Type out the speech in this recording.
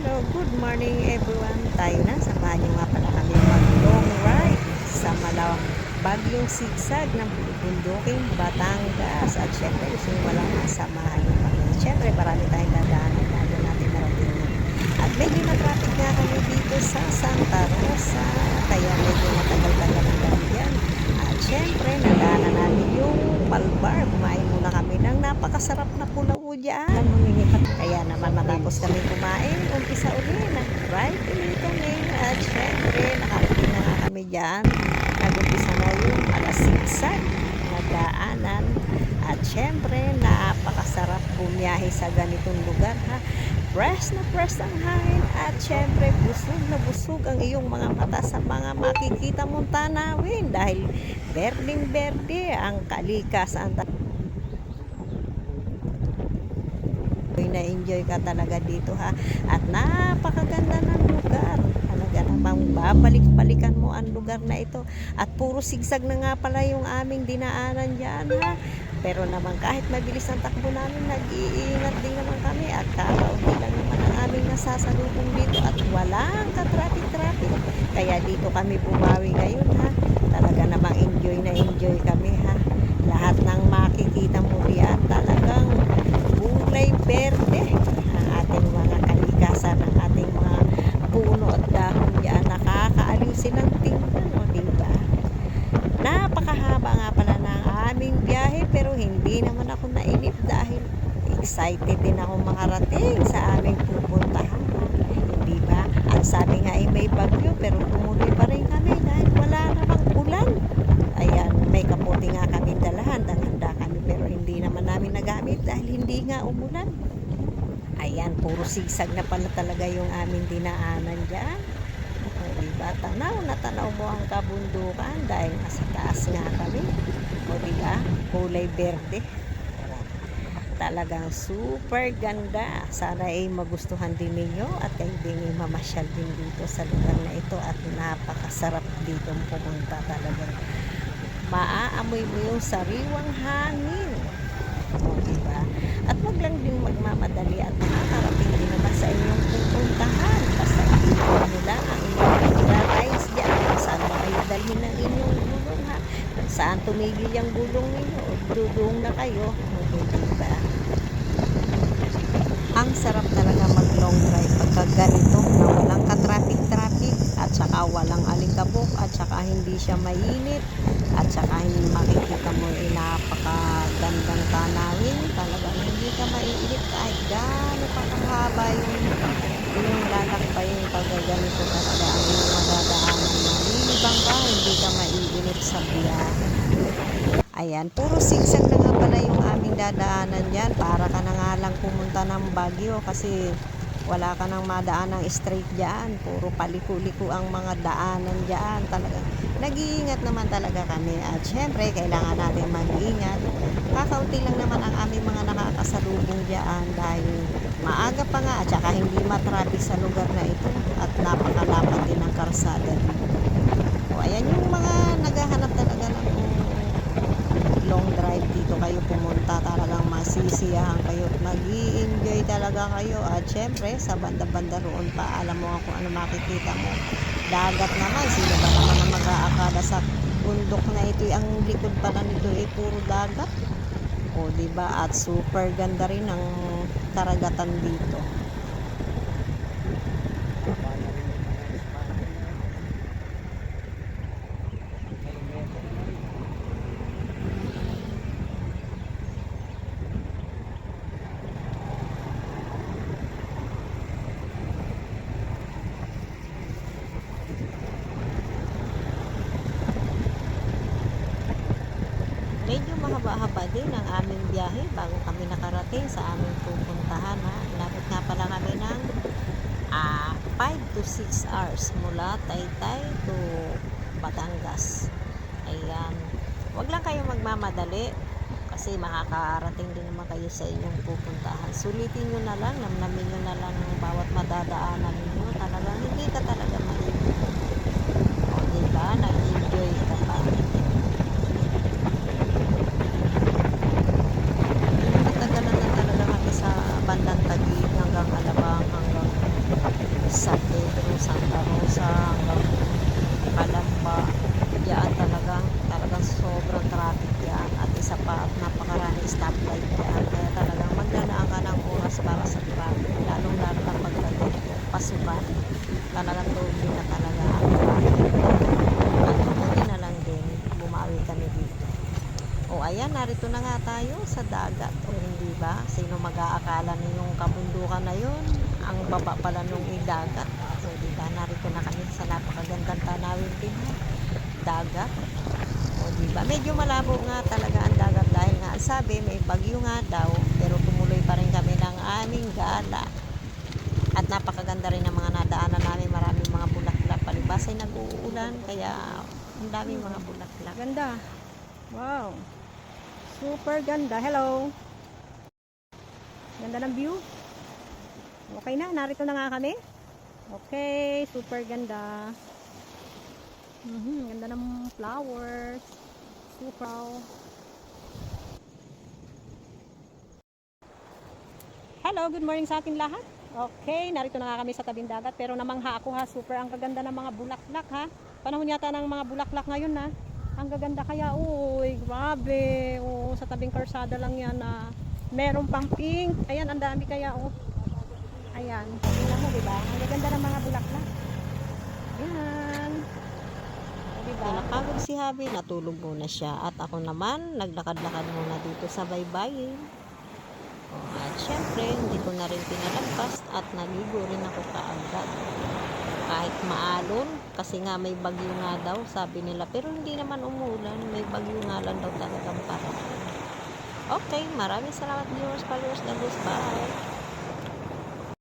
Hello, good morning everyone. Tayo na, samahan nyo nga pala kami mag long ride sa Bagyong Sigsag ng Bulubunduking, Batangas. At syempre, gusto nyo walang masamahan nyo kami. Syempre, marami tayong dadaanan bago natin marating yun. At medyo na-traffic nga kami dito sa Santa Rosa. Kaya medyo matagal-tagal ang kami dyan. At syempre, nadaanan namin yung Palbar. Kumain muna kami ng napakasarap na pulaw dyan. Kaya naman matapos kami kumain, umpisa uli, nag-ride ulit kami. At syempre, nakarating na nga kami dyan. Nag-umpisa na yung alasigsag na daanan. At syempre, napakasarap bumiyahe sa ganitong lugar ha. Fresh na fresh ang hangin. At syempre, busog na busog ang iyong mga mata sa mga makikita mong tanawin. Dahil berding-berde ang kalikasan. Na-enjoy ka talaga dito ha. At napakaganda ng lugar. Talaga namang babalik-balikan mo ang lugar na ito. At puro sigsag na nga pala yung aming dinaanan dyan ha. Pero naman kahit mabilis ang takbo namin, nag-iingat din naman kami. At kakaunti lang naman ang aming nasasalubong dito. At walang ka-traffic-traffic. Kaya dito kami bumawi ngayon ha. Talaga namang enjoy na enjoy kami ha. Lahat ng makikita mo diyan talagang kulay berde ang ating mga kalikasan, ang ating mga puno at dahon diyan. Nakakaaliw silang tingnan, o diba? Napakahaba nga pala ng aming biyahe, pero hindi naman ako nainip dahil excited din ako makarating sa aming pupuntahan. Hindi ba? Ang sabi nga ay may bagyo, pero tumuloy pa rin kami dahil wala namang ulan. Ayan, may kapote nga kami dalahan, handa kami, pero hindi naman namin nagamit dahil hindi nga umulan. Ayan, puro sigsag na pala talaga yung aming dinaanan dyan. O diba, tanaw na tanaw mo ang kabundukan dahil nasa taas nga kami. O diba, kulay berde. Talagang super ganda. Sana ay magustuhan din ninyo at kayo din ay mamasyal din dito sa lugar na ito. At napakasarap dito pumunta talaga. Maaamoy mo yung sariwang hangin. O diba? At wag lang din magmamadali at makakarating din naman sa inyong pupuntahan. Basta iwan nyo lang ang inyong rides dyan. Saan mo kayo dalhin ng inyong gulong ha? Saan tumigil yung gulong ninyo? O dudong na kayo. O diba? Ang sarap talaga mag long drive pagka ganito na walang ka-traffic-traffic at saka walang alikabok at saka hindi siya mainit at saka hindi makikita mo napakagandang tanawin. Talagang hindi ka maiinit kahit gaano pa kahaba yung lalakbayin pagka ganito talaga ang iyong madadaanan. Malilibang ka, hindi ka maiinit sa biyahe. Ayan, puro sigsag na nga pala yung aming dadaanan dyan. Para ka na nga lang pumunta ng Baguio kasi wala ka nang madaan ng straight dyan. Puro paliko-liko ang mga daanan dyan. Talagang nag-iingat naman talaga kami. At syempre, kailangan natin mag-iingat. Kakaunti lang naman ang aming mga nakakasalubong dyan dahil maaga pa nga at saka hindi matraffic sa lugar na ito. At napakalapat din ang karsada dito. O, ayan yung mga naghahanap talaga ng long drive dito kayo pumunta, talagang masisiyahan kayo, mag-i-enjoy talaga kayo. At syempre sa banda-banda roon pa, alam mo kung ano makikita mo, dagat naman. Sino ba naman ang mag-aakala sa bundok na ito, ang likod pala nito ay puro dagat. O diba, at super ganda rin ang karagatan dito. Medyo mahaba-haba din ang aming biyahe bago kami nakarating sa aming pupuntahan ha. Lapit nga pala kami ng 5 to 6 hours mula Taytay to Batangas. Ayan, wag lang kayo magmamadali kasi makakarating din naman kayo sa inyong pupuntahan. Sulitin nyo na lang, namnamin nyo na lang ang bawat madadaanan nyo. Talagang hindi ka talaga mahilig. O diba, nag-enjoy ka pa. Bandang Taguig hanggang Alabang hanggang San Pedro, Santa Rosa, hanggang Calamba. Diyan talagang sobrang traffic yan. At isa pa, at napakaraming stoplight yan. Kaya talagang maglalaan ka ng oras para sa traffic. Lalo na pagdating pasukan. Talagang doble na talaga ang traffic. At buti na lang din, bumawi kami dito. O ayan, narito na nga tayo sa dagat. O hindi ba? Sino mag-aakala na yung kabundukan na yun? Ang baba pala nung dagat. O diba, narito na kami sa napakagandang tanawin din. Dagat. O diba, medyo malabo nga talaga ang dagat dahil nga sabi may bagyo nga daw. Pero tumuloy pa rin kami ng aming gala. At napakaganda rin ang mga nadaanan namin. Maraming mga bulaklak. Palibas ay nag-uulan. Kaya ang daming mga bulaklak. Ganda. Wow. Super ganda. Hello. Ganda ng view. Okay na. Narito na nga kami. Okay. Super ganda. Ganda ng flowers. Super. Hello. Good morning sa ating lahat. Okay. Narito na nga kami sa tabing dagat. Pero namangha ako ha. Super ang kaganda ng mga bulaklak ha. Panahon yata ng mga bulaklak ngayon ha. Ang gaganda kaya, uy, grabe. Oo, sa tabing karsada lang yan na meron pang pink. Ayan, ang dami kaya, oh. Ayan, tingnan mo, diba? Ang gaganda ng mga bulaklak. Ayan. Diba? Napagod si Habi, natulog muna siya. At ako naman, naglakad-lakad muna dito sa baybayin. At syempre, hindi ko na rin pinalagpas at naligo rin ako kaagad. Kahit maalon, kasi nga may bagyo nga daw, sabi nila. Pero hindi naman umulan, may bagyo nga lang daw talagang parating. Okay, maraming salamat viewers, followers, God bless, bye!